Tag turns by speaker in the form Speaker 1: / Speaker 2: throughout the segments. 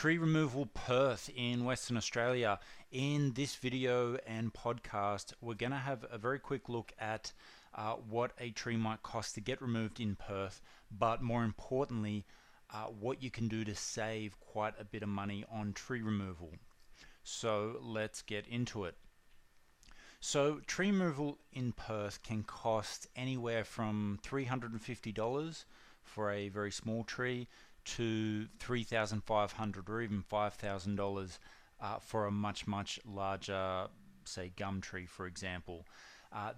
Speaker 1: Tree Removal Perth in Western Australia. In this video and podcast, we're going to have a very quick look at what a tree might cost to get removed in Perth, but more importantly, what you can do to save quite a bit of money on tree removal. So let's get into it. So tree removal in Perth can cost anywhere from $350 for a very small tree to $3,500 or even $5,000 for a much larger, say, gum tree, for example.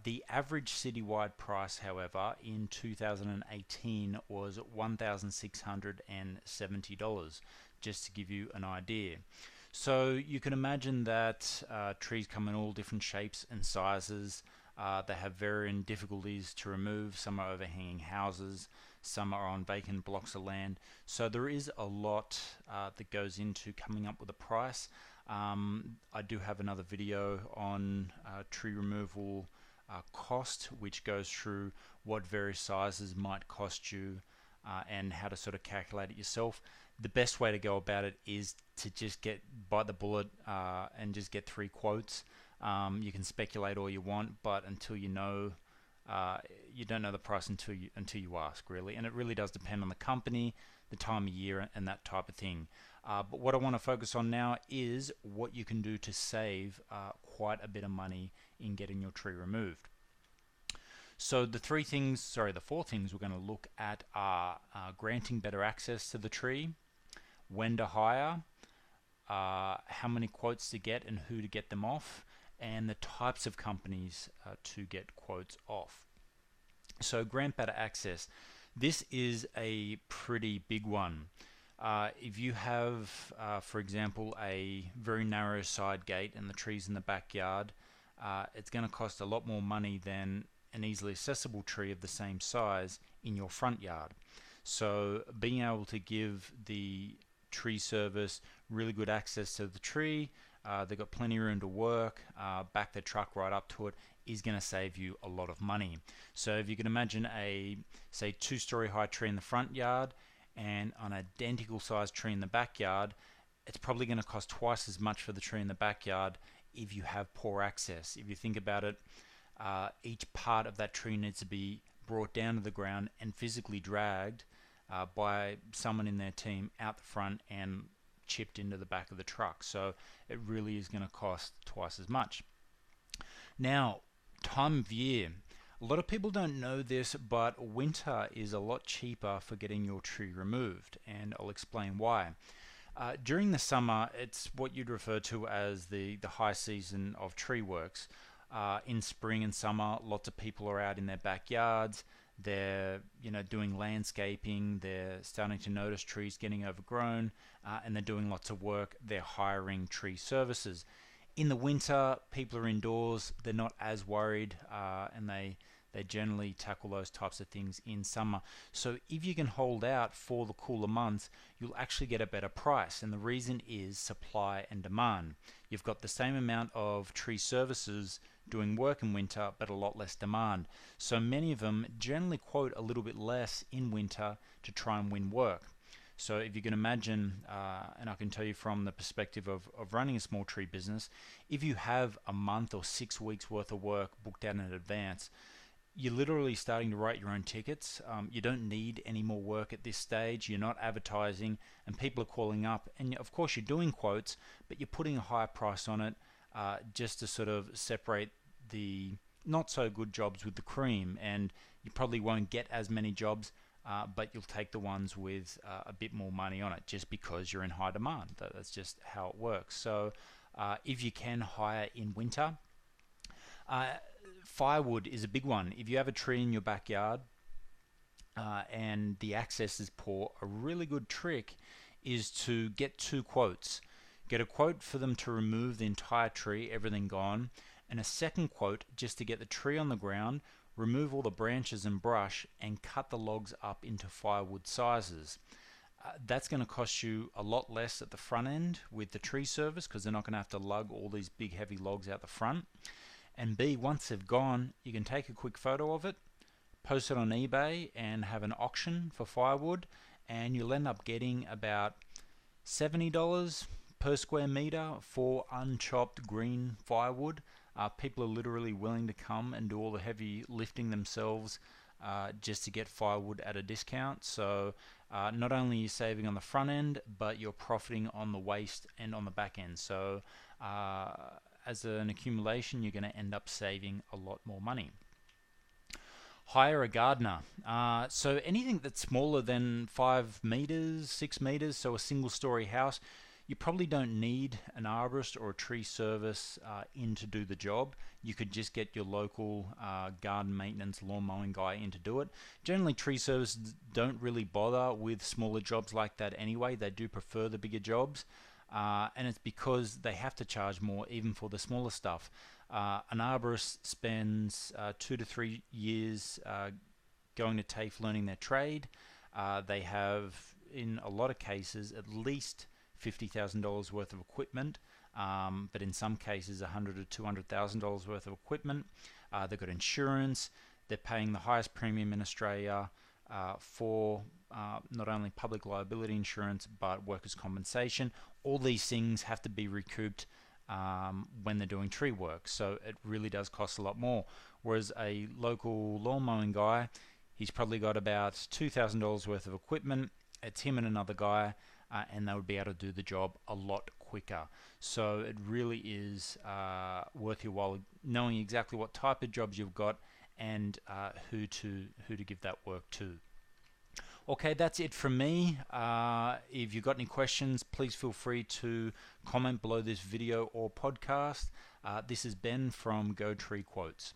Speaker 1: The average citywide price, however, in 2018 was $1,670, just to give you an idea. So you can imagine that trees come in all different shapes and sizes. They have varying difficulties to remove. Some are overhanging houses, some are on vacant blocks of land. So there is a lot that goes into coming up with a price. I do have another video on tree removal cost, which goes through what various sizes might cost you and how to sort of calculate it yourself. The best way to go about it is to just bite the bullet and just get 3 quotes. You can speculate all you want, but until you know, you don't know the price until you ask, really. And it really does depend on the company, the time of year, and that type of thing. But what I want to focus on now is what you can do to save quite a bit of money in getting your tree removed. So the 4 things we're going to look at are granting better access to the tree, when to hire, how many quotes to get and who to get them off, and the types of companies to get quotes off. So grant better access. This is a pretty big one. If you have, for example, a very narrow side gate and the tree's in the backyard, it's going to cost a lot more money than an easily accessible tree of the same size in your front yard. So being able to give the tree service really good access to the tree, they've got plenty of room to work, back their truck right up to it, is going to save you a lot of money. So if you can imagine a, say, 2-story high tree in the front yard and an identical sized tree in the backyard, it's probably going to cost twice as much for the tree in the backyard if you have poor access. If you think about it, each part of that tree needs to be brought down to the ground and physically dragged by someone in their team out the front and chipped into the back of the truck. So it really is going to cost twice as much. Now, time of year. A lot of people don't know this, but winter is a lot cheaper for getting your tree removed, and I'll explain why. During the summer, it's what you'd refer to as the high season of tree works. In spring and summer, lots of people are out in their backyards. They're doing landscaping. They're starting to notice trees getting overgrown, and they're doing lots of work. They're hiring tree services. In the winter, people are indoors. They're not as worried, and they generally tackle those types of things in summer. So if you can hold out for the cooler months, you'll actually get a better price. And the reason is supply and demand. You've got the same amount of tree services doing work in winter, but a lot less demand. So many of them generally quote a little bit less in winter to try and win work. So if you can imagine, and I can tell you from the perspective of running a small tree business, if you have a month or 6 weeks worth of work booked out in advance, you're literally starting to write your own tickets. You don't need any more work at this stage. You're not advertising, and people are calling up. And of course, you're doing quotes, but you're putting a higher price on it just to sort of separate the not so good jobs with the cream. And you probably won't get as many jobs, but you'll take the ones with a bit more money on it just because you're in high demand. That's just how it works. So if you can hire in winter, firewood is a big one. If you have a tree in your backyard and the access is poor, a really good trick is to get 2 quotes. Get a quote for them to remove the entire tree, everything gone, and a second quote just to get the tree on the ground, remove all the branches and brush, and cut the logs up into firewood sizes. That's going to cost you a lot less at the front end with the tree service, because they're not going to have to lug all these big heavy logs out the front. And B, once they've gone, you can take a quick photo of it, post it on eBay and have an auction for firewood, and you'll end up getting about $70 per square meter for unchopped green firewood. People are literally willing to come and do all the heavy lifting themselves just to get firewood at a discount. So not only are you saving on the front end, but you're profiting on the waste and on the back end. So as an accumulation, you're going to end up saving a lot more money. Hire a gardener. So anything that's smaller than 5 meters, 6 meters, so a single story house, you probably don't need an arborist or a tree service in to do the job. You could just get your local garden maintenance lawn mowing guy in to do it. Generally, tree services don't really bother with smaller jobs like that anyway. They do prefer the bigger jobs. And it's because they have to charge more even for the smaller stuff. An arborist spends 2 to 3 years going to TAFE learning their trade. They have, in a lot of cases, at least $50,000 worth of equipment, but in some cases $100,000 to $200,000 worth of equipment. They've got insurance. They're paying the highest premium in Australia for not only public liability insurance but workers' compensation. All these things have to be recouped when they're doing tree work, so it really does cost a lot more. Whereas a local lawn mowing guy, he's probably got about $2,000 worth of equipment. It's him and another guy, and they would be able to do the job a lot quicker. So it really is worth your while knowing exactly what type of jobs you've got and who to give that work to. Okay, that's it from me. If you've got any questions, please feel free to comment below this video or podcast. This is Ben from Go Tree Quotes.